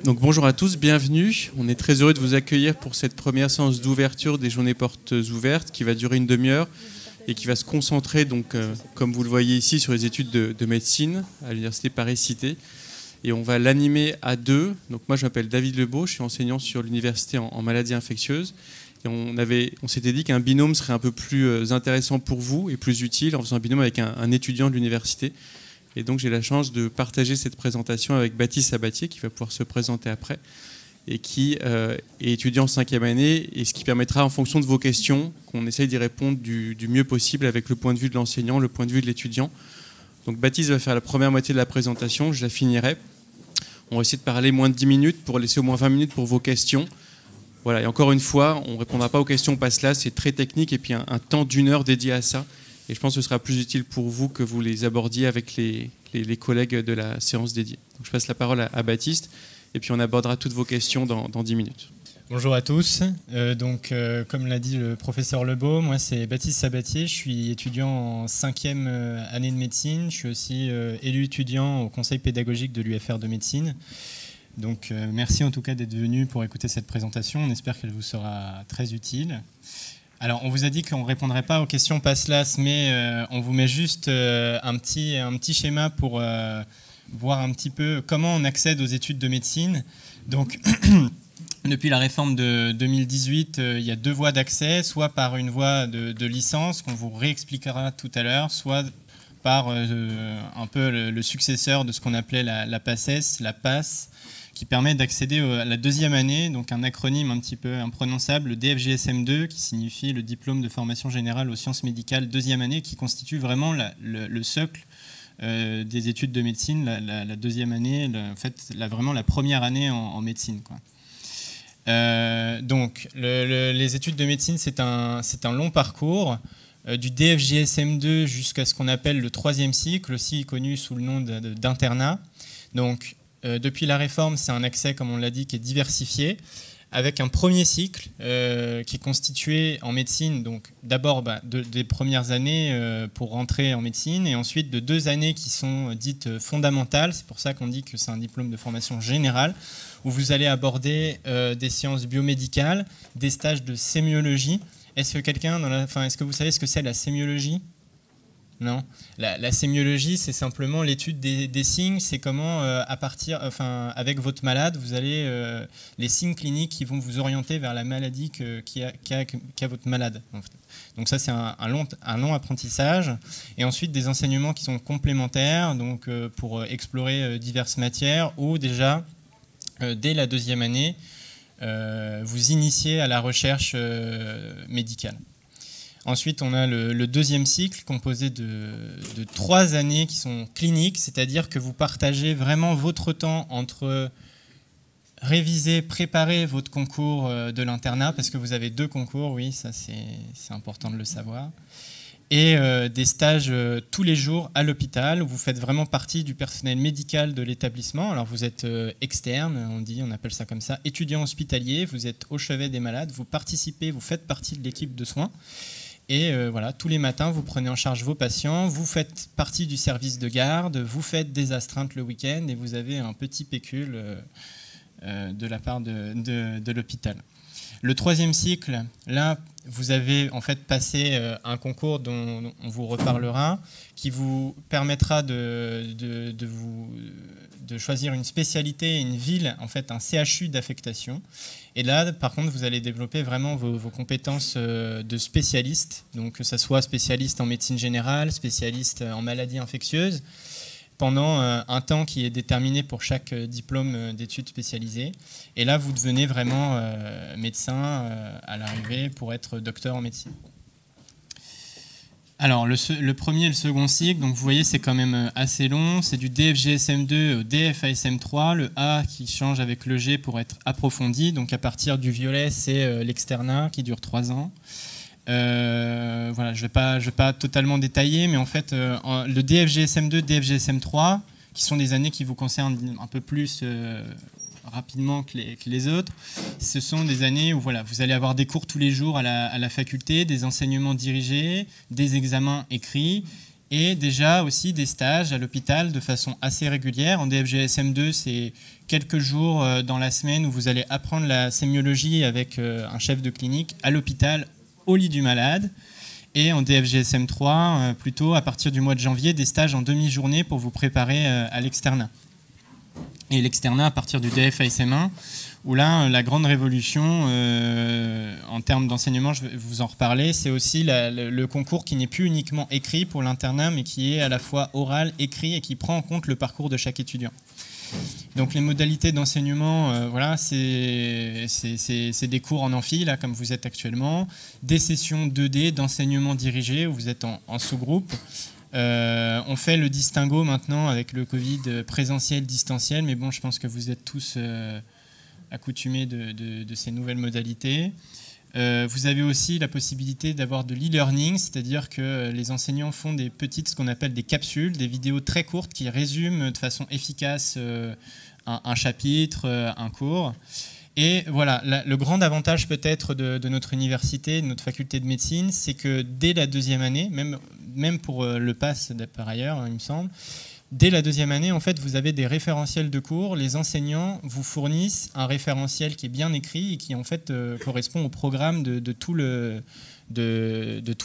Donc bonjour à tous, bienvenue. On est très heureux de vous accueillir pour cette première séance d'ouverture des journées portes ouvertes qui va durer une demi-heure et qui va se concentrer, donc, comme vous le voyez ici, sur les études de médecine à l'Université Paris-Cité. Et on va l'animer à deux. Donc moi je m'appelle David Lebeau, je suis enseignant sur l'université en maladies infectieuses. Et on s'était dit qu'un binôme serait un peu plus intéressant pour vous et plus utile en faisant un binôme avec un étudiant de l'université. Et donc j'ai la chance de partager cette présentation avec Baptiste Sabatier qui va pouvoir se présenter après et qui est étudiant en 5e année, et ce qui permettra en fonction de vos questions qu'on essaye d'y répondre du mieux possible avec le point de vue de l'enseignant, le point de vue de l'étudiant. Donc Baptiste va faire la première moitié de la présentation, je la finirai. On va essayer de parler moins de 10 minutes pour laisser au moins 20 minutes pour vos questions. Voilà, et encore une fois, on ne répondra pas aux questions passe là, c'est très technique, et puis un temps d'1 heure dédié à ça. Et je pense que ce sera plus utile pour vous que vous les abordiez avec les collègues de la séance dédiée. Donc je passe la parole à Baptiste, et puis on abordera toutes vos questions dans 10 minutes. Bonjour à tous. Comme l'a dit le professeur Lebeau, moi c'est Baptiste Sabatier, je suis étudiant en 5e année de médecine. Je suis aussi élu étudiant au conseil pédagogique de l'UFR de médecine. Donc merci en tout cas d'être venu pour écouter cette présentation. On espère qu'elle vous sera très utile. Alors, on vous a dit qu'on ne répondrait pas aux questions PASLAS, mais on vous met juste un petit schéma pour voir un petit peu comment on accède aux études de médecine. Donc, depuis la réforme de 2018, il y a 2 voies d'accès, soit par une voie de licence, qu'on vous réexpliquera tout à l'heure, soit par un peu le successeur de ce qu'on appelait la PACES, la PASS, qui permet d'accéder à la 2e année, donc un acronyme un petit peu imprononçable, le DFGSM2, qui signifie le diplôme de formation générale aux sciences médicales 2e année, qui constitue vraiment le socle des études de médecine, la 2e année, vraiment la première année en médecine, quoi. Les études de médecine, c'est un long parcours, du DFGSM2 jusqu'à ce qu'on appelle le 3e cycle, aussi connu sous le nom d'internat. Donc, depuis la réforme, c'est un accès, comme on l'a dit, qui est diversifié, avec un premier cycle qui est constitué en médecine, donc d'abord des premières années pour rentrer en médecine, et ensuite de 2 années qui sont dites fondamentales. C'est pour ça qu'on dit que c'est un diplôme de formation générale, où vous allez aborder des sciences biomédicales, des stages de sémiologie. Est-ce que vous savez ce que c'est la sémiologie ? Non. La sémiologie, c'est simplement l'étude des signes. C'est comment, avec votre malade, vous allez les signes cliniques qui vont vous orienter vers la maladie qu'a votre malade. En fait. Donc ça, c'est un long apprentissage. Et ensuite, des enseignements qui sont complémentaires, donc pour explorer diverses matières, ou déjà, dès la 2e année, vous initiez à la recherche médicale. Ensuite, on a le 2e cycle composé de 3 années qui sont cliniques, c'est-à-dire que vous partagez vraiment votre temps entre réviser, préparer votre concours de l'internat, parce que vous avez 2 concours, oui, ça c'est important de le savoir, et des stages tous les jours à l'hôpital, où vous faites vraiment partie du personnel médical de l'établissement. Alors vous êtes externe, on appelle ça comme ça, étudiant hospitalier, vous êtes au chevet des malades, vous faites partie de l'équipe de soins. Et voilà, tous les matins, vous prenez en charge vos patients, vous faites partie du service de garde, vous faites des astreintes le week-end, et vous avez un petit pécule de la part de l'hôpital. Le 3e cycle, là, vous avez en fait passé un concours dont on vous reparlera, qui vous permettra de choisir une spécialité, une ville, en fait un CHU d'affectation. Et là, par contre, vous allez développer vraiment vos compétences de spécialiste, donc que ce soit spécialiste en médecine générale, spécialiste en maladies infectieuses, pendant un temps qui est déterminé pour chaque diplôme d'études spécialisées. Et là, vous devenez vraiment médecin à l'arrivée pour être docteur en médecine. Alors, le premier et le second cycle, donc vous voyez, c'est quand même assez long. C'est du DFGSM2 au DFASM3, le A qui change avec le G pour être approfondi. Donc, à partir du violet, c'est l'externat qui dure 3 ans. Voilà, je vais pas totalement détailler, mais en fait, le DFGSM2, DFGSM3, qui sont des années qui vous concernent un peu plus rapidement que les autres, ce sont des années où voilà, vous allez avoir des cours tous les jours à la faculté, des enseignements dirigés, des examens écrits, et déjà aussi des stages à l'hôpital de façon assez régulière. En DFGSM2, c'est quelques jours dans la semaine où vous allez apprendre la sémiologie avec un chef de clinique à l'hôpital, au lit du malade. Et en DFGSM3, plutôt à partir du mois de janvier, des stages en demi-journée pour vous préparer à l'externat. Et l'externat à partir du DFASM1, où là, la grande révolution en termes d'enseignement, je vais vous en reparler, c'est aussi le concours qui n'est plus uniquement écrit pour l'internat, mais qui est à la fois oral, écrit, et qui prend en compte le parcours de chaque étudiant. Donc les modalités d'enseignement, voilà, c'est des cours en amphi, là, comme vous êtes actuellement, des sessions 2D d'enseignement dirigé, où vous êtes en sous-groupe. On fait le distinguo maintenant avec le Covid présentiel, distanciel, mais bon, je pense que vous êtes tous accoutumés de ces nouvelles modalités. Vous avez aussi la possibilité d'avoir de l'e-learning, c'est-à-dire que les enseignants font ce qu'on appelle des capsules, des vidéos très courtes qui résument de façon efficace un chapitre, un cours. Et voilà, le grand avantage peut-être de notre université, de notre faculté de médecine, c'est que dès la deuxième année, même pour le PASS par ailleurs, il me semble, dès la deuxième année, en fait, vous avez des référentiels de cours. Les enseignants vous fournissent un référentiel qui est bien écrit et qui en fait correspond au programme de tout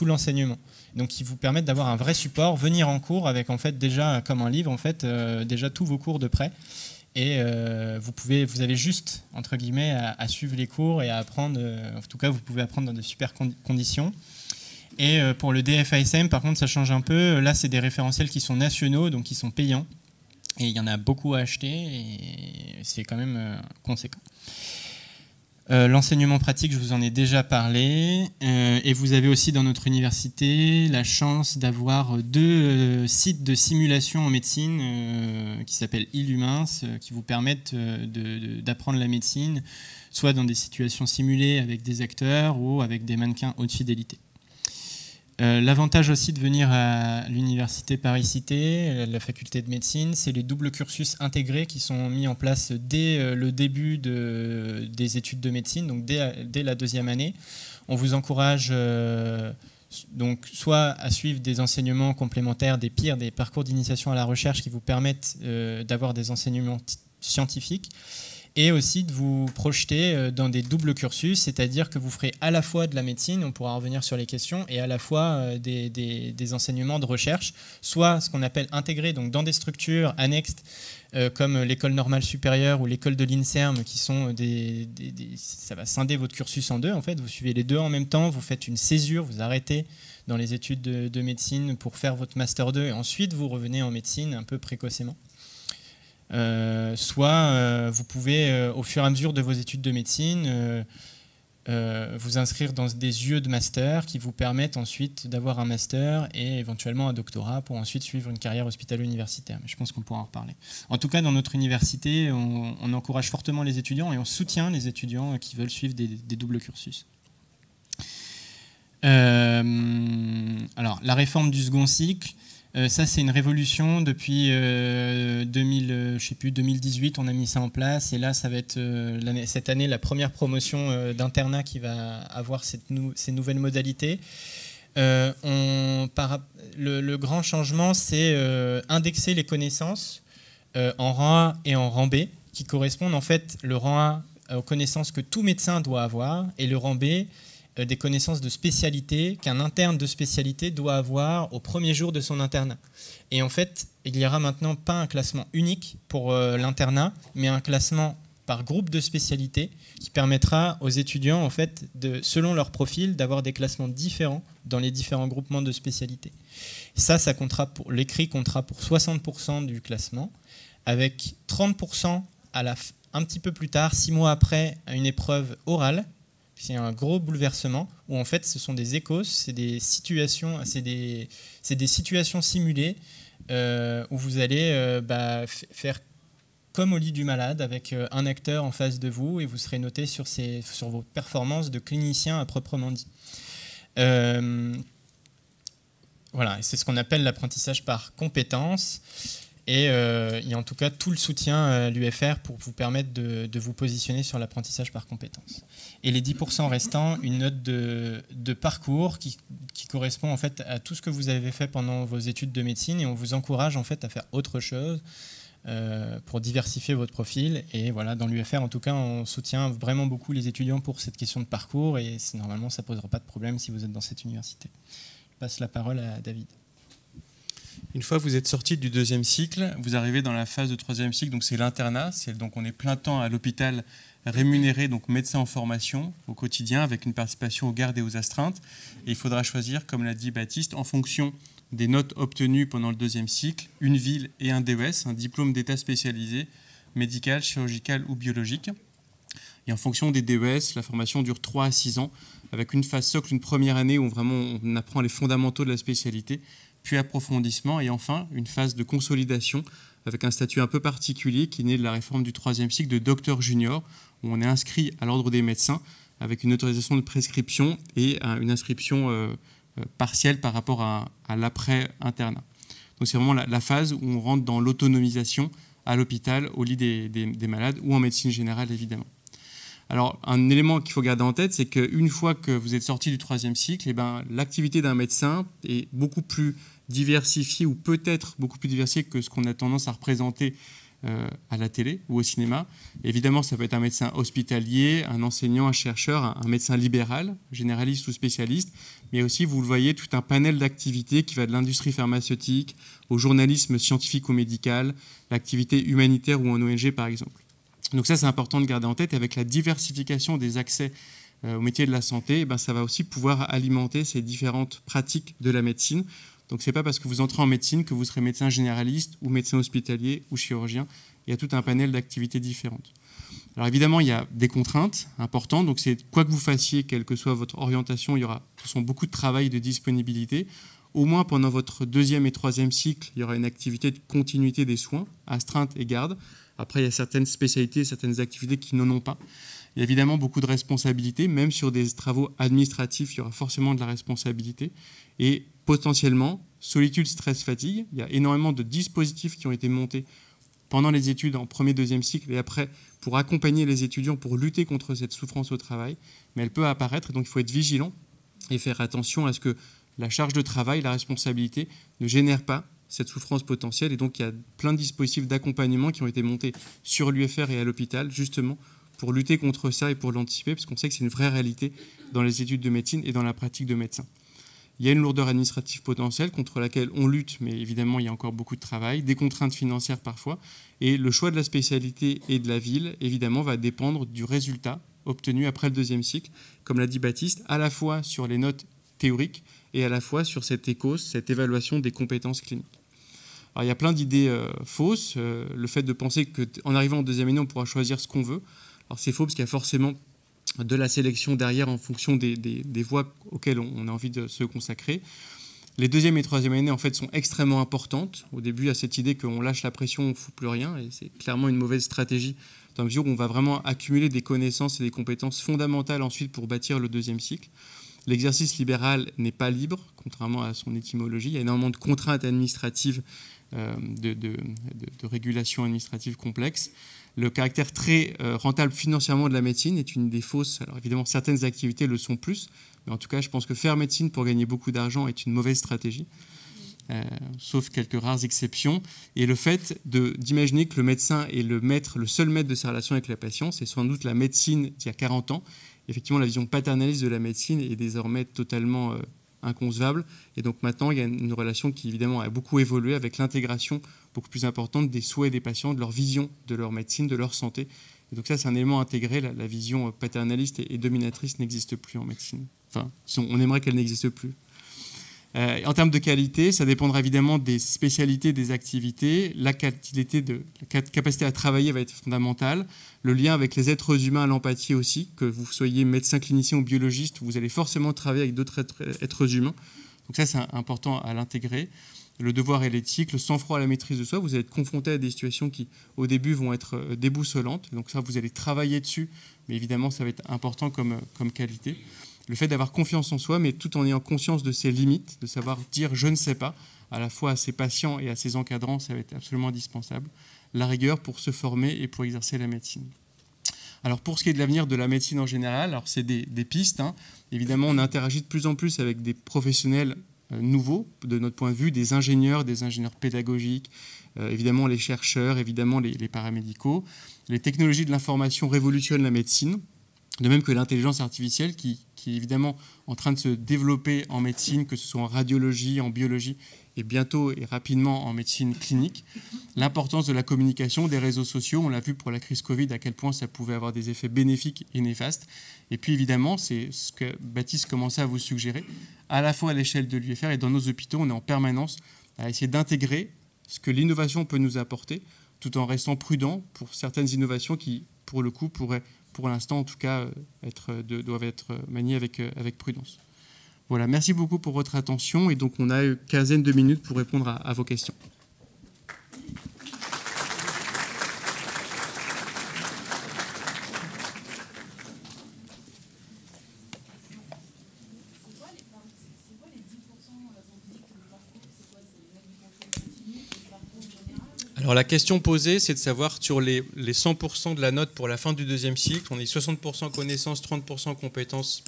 l'enseignement. Donc, ils vous permettent d'avoir un vrai support, venir en cours avec en fait déjà comme un livre en fait déjà tous vos cours de près. Et vous avez juste entre guillemets à suivre les cours et à apprendre. En tout cas, vous pouvez apprendre dans de super conditions. Et pour le DFASM, par contre, ça change un peu. Là, c'est des référentiels qui sont nationaux, donc qui sont payants. Et il y en a beaucoup à acheter, et c'est quand même conséquent. L'enseignement pratique, je vous en ai déjà parlé. Et vous avez aussi dans notre université la chance d'avoir 2 sites de simulation en médecine qui s'appellent Illumins, qui vous permettent d'apprendre la médecine, soit dans des situations simulées avec des acteurs ou avec des mannequins haute fidélité. L'avantage aussi de venir à l'université Paris-Cité, la faculté de médecine, c'est les doubles cursus intégrés qui sont mis en place dès le début des études de médecine, donc dès la deuxième année. On vous encourage donc soit à suivre des enseignements complémentaires, des parcours d'initiation à la recherche qui vous permettent d'avoir des enseignements scientifiques, et aussi de vous projeter dans des doubles cursus, c'est-à-dire que vous ferez à la fois de la médecine, on pourra revenir sur les questions, et à la fois des enseignements de recherche, soit ce qu'on appelle intégrés, donc dans des structures annexes, comme l'école normale supérieure ou l'école de l'INSERM, qui sont ça va scinder votre cursus en 2, en fait, vous suivez les 2 en même temps, vous faites une césure, vous arrêtez dans les études de médecine pour faire votre Master 2, et ensuite vous revenez en médecine un peu précocement. Soit vous pouvez, au fur et à mesure de vos études de médecine, vous inscrire dans des UE de master qui vous permettent ensuite d'avoir un master et éventuellement un doctorat pour ensuite suivre une carrière hospitalo-universitaire. Mais je pense qu'on pourra en reparler. En tout cas, dans notre université, on encourage fortement les étudiants et on soutient les étudiants qui veulent suivre des doubles cursus. Alors, la réforme du second cycle, ça, c'est une révolution depuis 2018, on a mis ça en place. Et là, ça va être cette année la première promotion d'internat qui va avoir ces nouvelles modalités. Le grand changement, c'est indexer les connaissances en rang A et en rang B, qui correspondent en fait le rang A aux connaissances que tout médecin doit avoir, et le rang B des connaissances de spécialité qu'un interne de spécialité doit avoir au premier jour de son internat. Et en fait, il n'y aura maintenant pas un classement unique pour l'internat, mais un classement par groupe de spécialité qui permettra aux étudiants, en fait, selon leur profil, d'avoir des classements différents dans les différents groupements de spécialité. Ça comptera l'écrit comptera pour 60% du classement, avec 30% un petit peu plus tard, 6 mois après, à une épreuve orale. C'est un gros bouleversement où en fait ce sont des échos, c'est des situations simulées où vous allez faire comme au lit du malade avec un acteur en face de vous et vous serez noté sur vos performances de clinicien à proprement dit. Voilà, c'est ce qu'on appelle l'apprentissage par compétence. Et il y a en tout cas tout le soutien à l'UFR pour vous permettre de vous positionner sur l'apprentissage par compétences. Et les 10% restants, une note de parcours qui correspond en fait à tout ce que vous avez fait pendant vos études de médecine, et on vous encourage en fait à faire autre chose pour diversifier votre profil. Et voilà, dans l'UFR en tout cas, on soutient vraiment beaucoup les étudiants pour cette question de parcours, et normalement ça ne posera pas de problème si vous êtes dans cette université. Je passe la parole à David. Une fois que vous êtes sorti du deuxième cycle, vous arrivez dans la phase de troisième cycle, donc c'est l'internat. Donc on est plein temps à l'hôpital, rémunéré, donc médecin en formation au quotidien, avec une participation aux gardes et aux astreintes. Et il faudra choisir, comme l'a dit Baptiste, en fonction des notes obtenues pendant le deuxième cycle, une ville et un DES, un diplôme d'état spécialisé, médical, chirurgical ou biologique. Et en fonction des DES, la formation dure 3 à 6 ans, avec une phase socle, une première année où vraiment on apprend les fondamentaux de la spécialité, puis approfondissement, et enfin une phase de consolidation avec un statut un peu particulier qui est né de la réforme du troisième cycle de docteur junior, où on est inscrit à l'ordre des médecins avec une autorisation de prescription et une inscription partielle par rapport à l'après-internat. Donc c'est vraiment la phase où on rentre dans l'autonomisation à l'hôpital, au lit des malades, ou en médecine générale évidemment. Alors, un élément qu'il faut garder en tête, c'est qu'une fois que vous êtes sorti du troisième cycle, l'activité d'un médecin est beaucoup plus diversifiée, ou peut-être beaucoup plus diversifiée que ce qu'on a tendance à représenter à la télé ou au cinéma. Évidemment, ça peut être un médecin hospitalier, un enseignant, un chercheur, un médecin libéral, généraliste ou spécialiste, mais aussi, vous le voyez, tout un panel d'activités qui va de l'industrie pharmaceutique au journalisme scientifique ou médical, l'activité humanitaire ou en ONG par exemple. Donc ça, c'est important de garder en tête. Et avec la diversification des accès au métier de la santé, ça va aussi pouvoir alimenter ces différentes pratiques de la médecine. Donc ce n'est pas parce que vous entrez en médecine que vous serez médecin généraliste ou médecin hospitalier ou chirurgien. Il y a tout un panel d'activités différentes. Alors évidemment, il y a des contraintes importantes. Donc c'est quoi que vous fassiez, quelle que soit votre orientation, il y aura beaucoup de travail et de disponibilité. Au moins pendant votre deuxième et troisième cycle, il y aura une activité de continuité des soins, astreinte et garde. Après, il y a certaines spécialités, certaines activités qui n'en ont pas. Il y a évidemment beaucoup de responsabilités. Même sur des travaux administratifs, il y aura forcément de la responsabilité. Et potentiellement, solitude, stress, fatigue. Il y a énormément de dispositifs qui ont été montés pendant les études en premier, deuxième cycle et après pour accompagner les étudiants pour lutter contre cette souffrance au travail. Mais elle peut apparaître, et donc il faut être vigilant et faire attention à ce que la charge de travail, la responsabilité ne génère pas cette souffrance potentielle. Et donc, il y a plein de dispositifs d'accompagnement qui ont été montés sur l'UFR et à l'hôpital, justement, pour lutter contre ça et pour l'anticiper, parce qu'on sait que c'est une vraie réalité dans les études de médecine et dans la pratique de médecin. Il y a une lourdeur administrative potentielle contre laquelle on lutte, mais évidemment, il y a encore beaucoup de travail, des contraintes financières parfois, et le choix de la spécialité et de la ville, évidemment, va dépendre du résultat obtenu après le deuxième cycle, comme l'a dit Baptiste, à la fois sur les notes théoriques et à la fois sur cette ECOS, cette évaluation des compétences cliniques. Alors, il y a plein d'idées fausses. Le fait de penser qu'en arrivant en deuxième année, on pourra choisir ce qu'on veut. Alors, c'est faux parce qu'il y a forcément de la sélection derrière en fonction des voies auxquelles on a envie de se consacrer. Les deuxième et troisième années, en fait, sont extrêmement importantes. Au début, il y a cette idée qu'on lâche la pression, on ne fout plus rien. Et c'est clairement une mauvaise stratégie dans la mesure où on va vraiment accumuler des connaissances et des compétences fondamentales ensuite pour bâtir le deuxième cycle. L'exercice libéral n'est pas libre, contrairement à son étymologie. Il y a énormément de contraintes administratives, de régulation administrative complexe. Le caractère très rentable financièrement de la médecine est une des fausses. Alors évidemment, certaines activités le sont plus, mais en tout cas, je pense que faire médecine pour gagner beaucoup d'argent est une mauvaise stratégie, sauf quelques rares exceptions. Et le fait d'imaginer que le médecin est le seul maître de sa relation avec la patient, c'est sans doute la médecine d'il y a 40 ans. Effectivement, la vision paternaliste de la médecine est désormais totalement inconcevable. Et donc maintenant, il y a une relation qui, évidemment, a beaucoup évolué avec l'intégration beaucoup plus importante des souhaits des patients, de leur vision de leur médecine, de leur santé. Et donc ça, c'est un élément intégré. La vision paternaliste et dominatrice n'existe plus en médecine. Enfin, on aimerait qu'elle n'existe plus. En termes de qualité, ça dépendra évidemment des spécialités, des activités. La capacité à travailler va être fondamentale. Le lien avec les êtres humains, l'empathie aussi, que vous soyez médecin, clinicien ou biologiste, vous allez forcément travailler avec d'autres êtres humains. Donc ça, c'est important à l'intégrer. Le devoir et l'éthique, le sang-froid à la maîtrise de soi. Vous allez être confronté à des situations qui, au début, vont être déboussolantes. Donc ça, vous allez travailler dessus. Mais évidemment, ça va être important comme qualité. Le fait d'avoir confiance en soi, mais tout en ayant conscience de ses limites, de savoir dire « je ne sais pas », à la fois à ses patients et à ses encadrants, ça va être absolument indispensable. La rigueur pour se former et pour exercer la médecine. Alors pour ce qui est de l'avenir de la médecine en général, alors c'est des pistes. Évidemment, on interagit de plus en plus avec des professionnels nouveaux, de notre point de vue, des ingénieurs pédagogiques, évidemment les chercheurs, évidemment les paramédicaux. Les technologies de l'information révolutionnent la médecine, de même que l'intelligence artificielle qui est évidemment en train de se développer en médecine, que ce soit en radiologie, en biologie, et bientôt et rapidement en médecine clinique. L'importance de la communication, des réseaux sociaux, on l'a vu pour la crise Covid, à quel point ça pouvait avoir des effets bénéfiques et néfastes. Et puis évidemment, c'est ce que Baptiste commençait à vous suggérer, à la fois à l'échelle de l'UFR et dans nos hôpitaux, on est en permanence à essayer d'intégrer ce que l'innovation peut nous apporter, tout en restant prudent pour certaines innovations qui, pour le coup, pourraient, pour l'instant en tout cas, doivent être maniées avec prudence. Voilà, merci beaucoup pour votre attention et donc on a une quinzaine de minutes pour répondre à vos questions. Alors la question posée, c'est de savoir sur les 100% de la note pour la fin du deuxième cycle, on est 60% connaissances, 30% compétences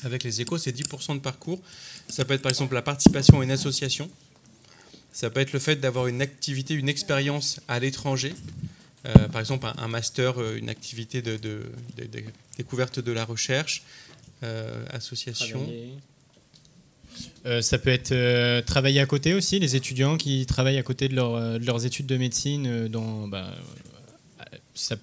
avec les échos, c'est 10% de parcours. Ça peut être par exemple la participation à une association, ça peut être le fait d'avoir une activité, une expérience à l'étranger, par exemple un master, une activité de découverte de la recherche, association. Ça peut être travailler à côté aussi, les étudiants qui travaillent à côté de leurs études de médecine. Ça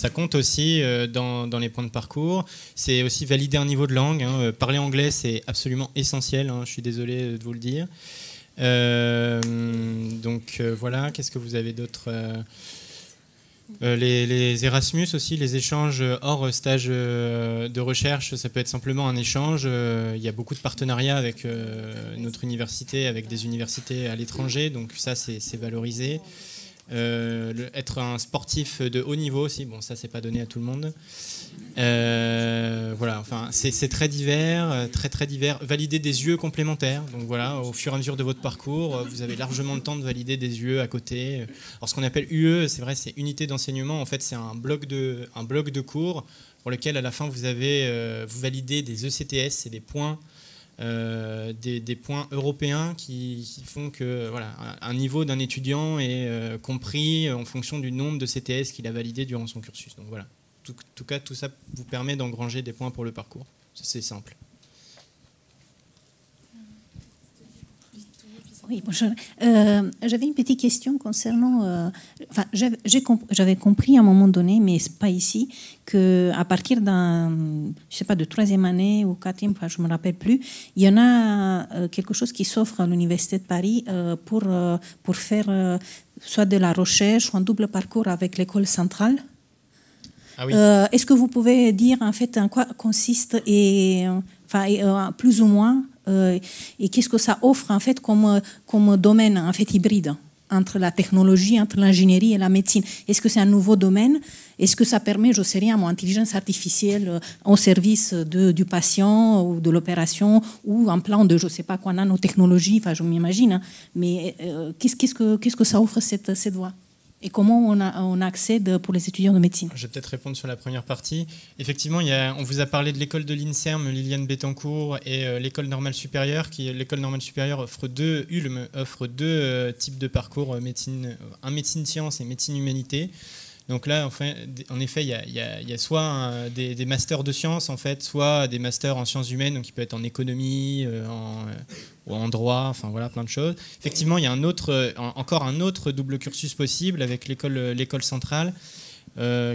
compte aussi dans les points de parcours. C'est aussi valider un niveau de langue. Parler anglais, c'est absolument essentiel. Je suis désolé de vous le dire. Voilà, qu'est-ce que vous avez d'autre les Erasmus aussi, les échanges hors stage de recherche, ça peut être simplement un échange. Il y a beaucoup de partenariats avec notre université, avec des universités à l'étranger, donc ça c'est valorisé. Être un sportif de haut niveau aussi, bon ça c'est pas donné à tout le monde. Voilà, enfin c'est très divers, très divers. Valider des UE complémentaires, donc voilà, au fur et à mesure de votre parcours, vous avez largement le temps de valider des UE à côté. Alors ce qu'on appelle UE, c'est vrai, c'est unité d'enseignement. En fait, c'est un bloc de cours pour lequel à la fin vous validez des ECTS, c'est des points. Des points européens qui font que voilà, un niveau d'un étudiant est compris en fonction du nombre de CTS qu'il a validé durant son cursus. Donc voilà, en tout cas, tout ça vous permet d'engranger des points pour le parcours. C'est simple. Oui, bonjour. J'avais une petite question concernant... j'avais compris à un moment donné, mais pas ici, qu'à partir de troisième année ou quatrième, je ne me rappelle plus, il y en a quelque chose qui s'offre à l'Université de Paris pour faire soit de la recherche ou un double parcours avec l'école centrale. Ah oui. Est-ce que vous pouvez dire en fait en quoi consiste plus ou moins et qu'est-ce que ça offre en fait comme domaine en fait hybride entre la technologie, entre l'ingénierie et la médecine? Est-ce que c'est un nouveau domaine? Est-ce que ça permet, je ne sais rien, mon intelligence artificielle au service du patient ou de l'opération ou en plan de, je ne sais pas quoi, nanotechnologie, enfin je m'imagine, hein, mais qu'est-ce que ça offre cette voie? Et comment on accède pour les étudiants de médecine? Je vais peut-être répondre sur la première partie. Effectivement, on vous a parlé de l'école de l'INSERM, Liliane Bettencourt, et l'école normale supérieure. L'école normale supérieure offre deux types de parcours, un médecine sciences et médecine humanité. Donc là, en effet, il y a soit des masters de sciences, en fait, soit des masters en sciences humaines, donc qui peut être en économie, ou en droit, enfin voilà, plein de choses. Effectivement, il y a encore un autre double cursus possible avec l'école centrale,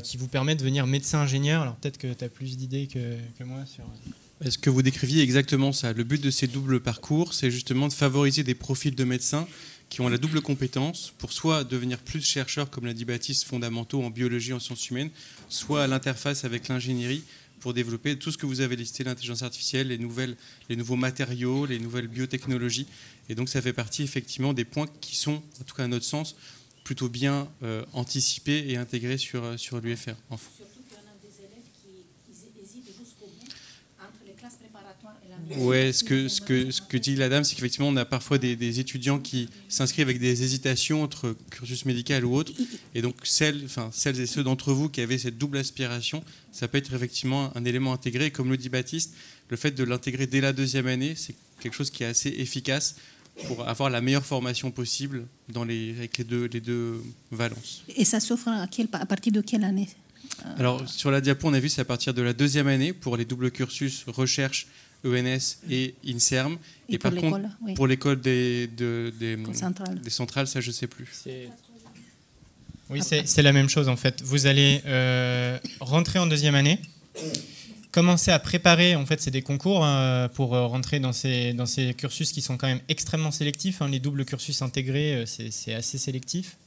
qui vous permet de devenir médecin-ingénieur. Alors peut-être que tu as plus d'idées que moi sur... Est-ce que vous décriviez exactement ça? Le but de ces doubles parcours, c'est justement de favoriser des profils de médecins qui ont la double compétence pour soit devenir plus chercheurs, comme l'a dit Baptiste, fondamentaux en biologie, en sciences humaines, soit à l'interface avec l'ingénierie pour développer tout ce que vous avez listé, l'intelligence artificielle, les nouveaux matériaux, les nouvelles biotechnologies. Et donc ça fait partie effectivement des points qui sont, en tout cas à notre sens, plutôt bien anticipés et intégrés sur l'UFR. Surtout qu'il y en a des élèves qui hésitent jusqu'au bout entre les classes préparatoires et Ouais, ce que dit la dame, c'est qu'effectivement, on a parfois des étudiants qui s'inscrivent avec des hésitations entre cursus médical ou autre. Et donc, celles et ceux d'entre vous qui avaient cette double aspiration, ça peut être effectivement un élément intégré. Et comme le dit Baptiste, le fait de l'intégrer dès la deuxième année, c'est quelque chose qui est assez efficace pour avoir la meilleure formation possible avec les deux valences. Et ça s'offre à partir de quelle année? Alors, sur la diapo, on a vu c'est à partir de la deuxième année pour les doubles cursus recherche, ENS et INSERM. Et par contre, oui, pour l'école des centrales, ça, je ne sais plus. Oui, c'est la même chose en fait. Vous allez rentrer en deuxième année, commencer à préparer, en fait, c'est des concours pour rentrer dans ces cursus qui sont quand même extrêmement sélectifs. Les doubles cursus intégrés, c'est assez sélectif.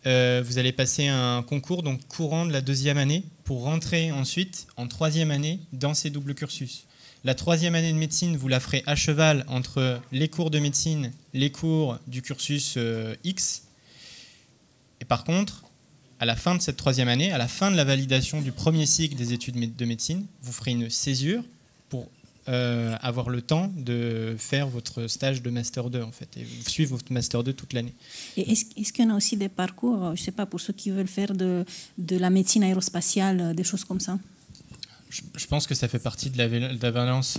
Vous allez passer un concours donc courant de la deuxième année pour rentrer ensuite en troisième année dans ces doubles cursus. La troisième année de médecine, vous la ferez à cheval entre les cours de médecine, les cours du cursus X. Et par contre, à la fin de cette troisième année, à la fin de la validation du premier cycle des études de médecine, vous ferez une césure pour avoir le temps de faire votre stage de Master 2 en fait, et suivre votre Master 2 toute l'année. Et est-ce qu'il y en a aussi des parcours, je ne sais pas, pour ceux qui veulent faire de la médecine aérospatiale, des choses comme ça? Je pense que ça fait partie de la valence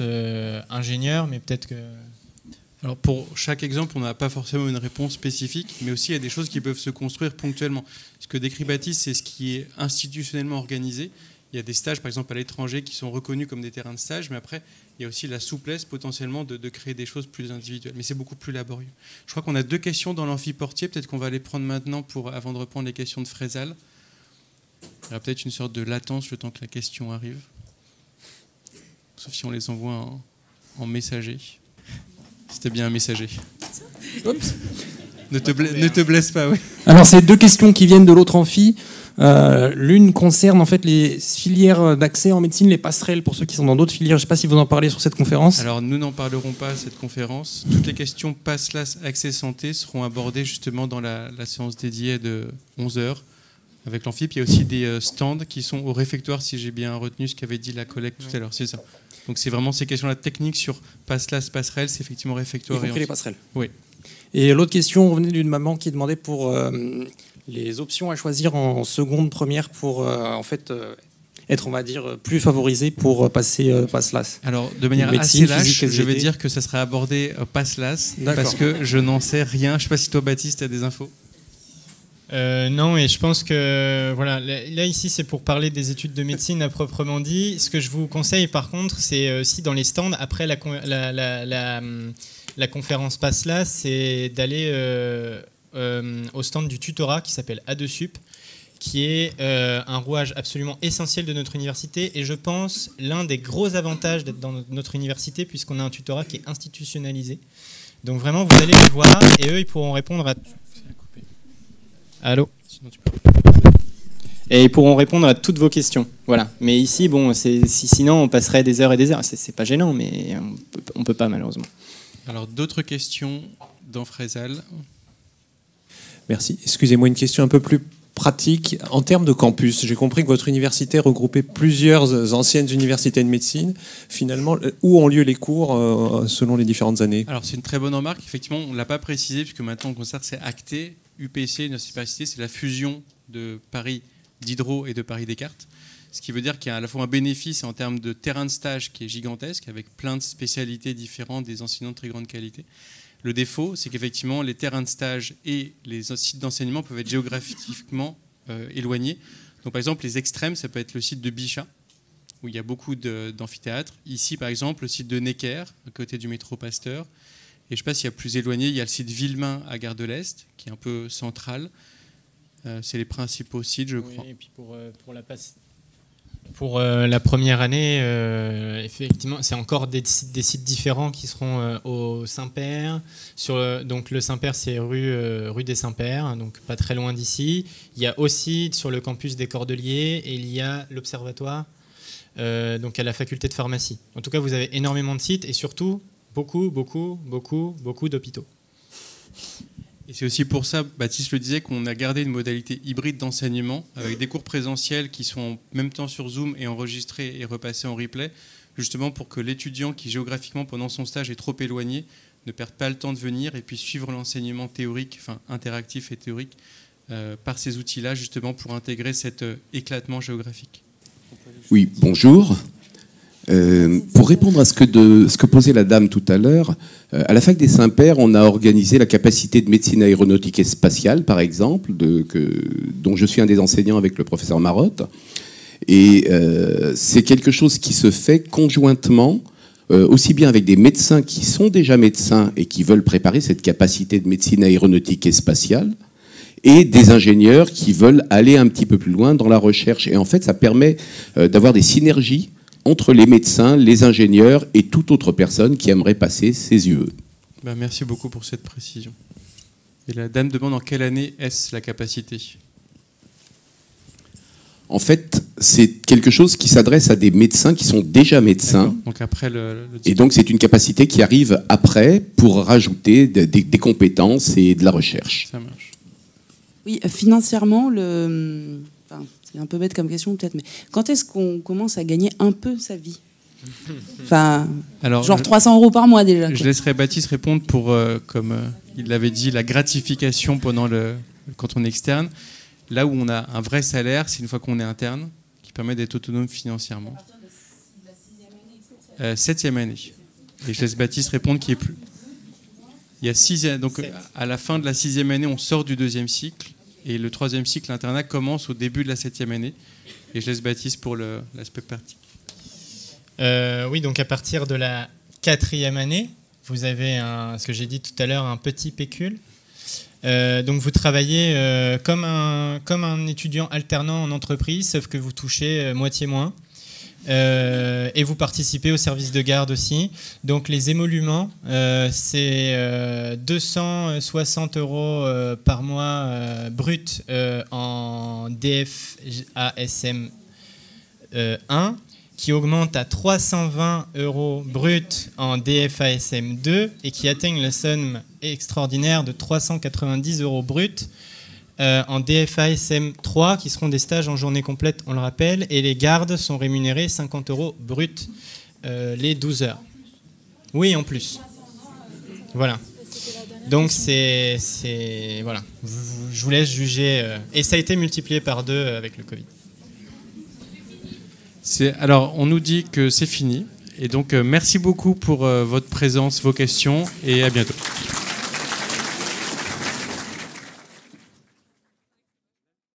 ingénieur, mais peut-être que... Alors pour chaque exemple, on n'a pas forcément une réponse spécifique, mais aussi il y a des choses qui peuvent se construire ponctuellement. Ce que décrit Baptiste, c'est ce qui est institutionnellement organisé. Il y a des stages, par exemple, à l'étranger qui sont reconnus comme des terrains de stage, mais après, il y a aussi la souplesse potentiellement de créer des choses plus individuelles. Mais c'est beaucoup plus laborieux. Je crois qu'on a 2 questions dans l'amphi-portier. Peut-être qu'on va les prendre maintenant avant de reprendre les questions de Frézal. Il y aura peut-être une sorte de latence le temps que la question arrive. Sauf si on les envoie en messager. C'était bien un messager. Oups. Ne te blesse pas, oui. Alors, c'est 2 questions qui viennent de l'autre amphi. L'une concerne en fait les filières d'accès en médecine, les passerelles pour ceux qui sont dans d'autres filières. Je ne sais pas si vous en parlez sur cette conférence. Alors, nous n'en parlerons pas à cette conférence. Toutes les questions PASSLAS Accès Santé seront abordées justement dans la séance dédiée de 11h avec l'amphi. Il y a aussi des stands qui sont au réfectoire, si j'ai bien retenu ce qu'avait dit la collègue tout à l'heure. C'est ça. Donc c'est vraiment ces questions-là techniques sur PASSLAS, passerelle, c'est effectivement réfectoire. Y compris les passerelles. Oui. Et l'autre question revenait d'une maman qui demandait pour les options à choisir en seconde, première pour être, on va dire, plus favorisé pour passer PASSLAS. Alors, de manière assez lâche, je vais dire que ça sera abordé PASSLAS parce que je n'en sais rien. Je ne sais pas si toi, Baptiste, tu as des infos. Non, et je pense que voilà, là ici c'est pour parler des études de médecine à proprement dit. Ce que je vous conseille par contre, c'est aussi dans les stands après la conférence PASSLAS, c'est d'aller au stand du tutorat qui s'appelle A2Sup, qui est un rouage absolument essentiel de notre université et je pense l'un des gros avantages d'être dans notre université puisqu'on a un tutorat qui est institutionnalisé. Donc vraiment vous allez les voir et eux ils pourront répondre à... Allô ? Et ils pourront répondre à toutes vos questions. Voilà. Mais ici, bon, sinon on passerait des heures et des heures. C'est pas gênant, mais on peut pas malheureusement. Alors d'autres questions dans Frézal ? Merci. Excusez-moi, une question un peu plus pratique. En termes de campus, j'ai compris que votre université regroupait plusieurs anciennes universités de médecine. Finalement, où ont lieu les cours selon les différentes années ? Alors c'est une très bonne remarque. Effectivement, on ne l'a pas précisé puisque maintenant on considère que c'est acté. UPC, Université Paris Cité, c'est la fusion de Paris Diderot et de Paris Descartes. Ce qui veut dire qu'il y a à la fois un bénéfice en termes de terrain de stage qui est gigantesque, avec plein de spécialités différentes, des enseignants de très grande qualité. Le défaut, c'est qu'effectivement, les terrains de stage et les sites d'enseignement peuvent être géographiquement éloignés. Donc, par exemple, les extrêmes, ça peut être le site de Bichat, où il y a beaucoup d'amphithéâtres. Ici, par exemple, le site de Necker, à côté du métro Pasteur. Et je ne sais pas s'il y a plus éloigné, il y a le site Villemain à Gare de l'Est, qui est un peu central. C'est les principaux sites, je crois. Oui, et puis pour la première année, effectivement, c'est encore des sites différents qui seront au Saint-Père. Donc le Saint-Père, c'est rue des Saints-Pères, donc pas très loin d'ici. Il y a aussi sur le campus des Cordeliers, et il y a l'Observatoire, donc à la faculté de pharmacie. En tout cas, vous avez énormément de sites, et surtout... beaucoup d'hôpitaux. Et c'est aussi pour ça, Baptiste le disait, qu'on a gardé une modalité hybride d'enseignement avec des cours présentiels qui sont en même temps sur Zoom et enregistrés et repassés en replay justement pour que l'étudiant qui géographiquement pendant son stage est trop éloigné ne perde pas le temps de venir et puisse suivre l'enseignement théorique, enfin interactif et théorique, par ces outils-là, justement pour intégrer cet éclatement géographique. Oui, bonjour. Pour répondre à ce que posait la dame tout à l'heure, à la fac des Saints-Pères, on a organisé la capacité de médecine aéronautique et spatiale, par exemple, dont je suis un des enseignants avec le professeur Marotte. Et c'est quelque chose qui se fait conjointement, aussi bien avec des médecins qui sont déjà médecins et qui veulent préparer cette capacité de médecine aéronautique et spatiale, et des ingénieurs qui veulent aller un petit peu plus loin dans la recherche. Et en fait, ça permet d'avoir des synergies entre les médecins, les ingénieurs et toute autre personne qui aimerait passer ses UE. Ben, merci beaucoup pour cette précision. Et la dame demande en quelle année est-ce la capacité? En fait, c'est quelque chose qui s'adresse à des médecins qui sont déjà médecins. Donc après et donc c'est une capacité qui arrive après pour rajouter des compétences et de la recherche. Ça marche. Oui, financièrement, c'est un peu bête comme question peut-être, mais quand est-ce qu'on commence à gagner un peu sa vie? Enfin, alors, genre 300 € par mois déjà. Je laisserai Baptiste répondre pour, comme il l'avait dit, la gratification quand on est externe. Là où on a un vrai salaire, c'est une fois qu'on est interne, qui permet d'être autonome financièrement. 7e année. Et je laisse Baptiste répondre qui est plus. Il y a 6 ans, donc à la fin de la 6e année, on sort du 2e cycle. Et le 3e cycle, l'internat, commence au début de la 7e année. Et je laisse Baptiste pour l'aspect pratique. Oui, donc à partir de la 4e année, vous avez, ce que j'ai dit tout à l'heure, un petit pécule. Donc vous travaillez comme un étudiant alternant en entreprise, sauf que vous touchez moitié moins. Et vous participez au service de garde aussi. Donc les émoluments, c'est 260 € par mois brut en DFASM 1, qui augmente à 320 € brut en DFASM 2 et qui atteignent la somme extraordinaire de 390 € brut en DFASM 3, qui seront des stages en journée complète, on le rappelle, et les gardes sont rémunérés 50 € brut les 12 heures. Oui, en plus. Voilà. Donc voilà. Je vous laisse juger. Et ça a été multiplié par 2 avec le Covid. Alors, on nous dit que c'est fini. Et donc, merci beaucoup pour votre présence, vos questions, et à bientôt.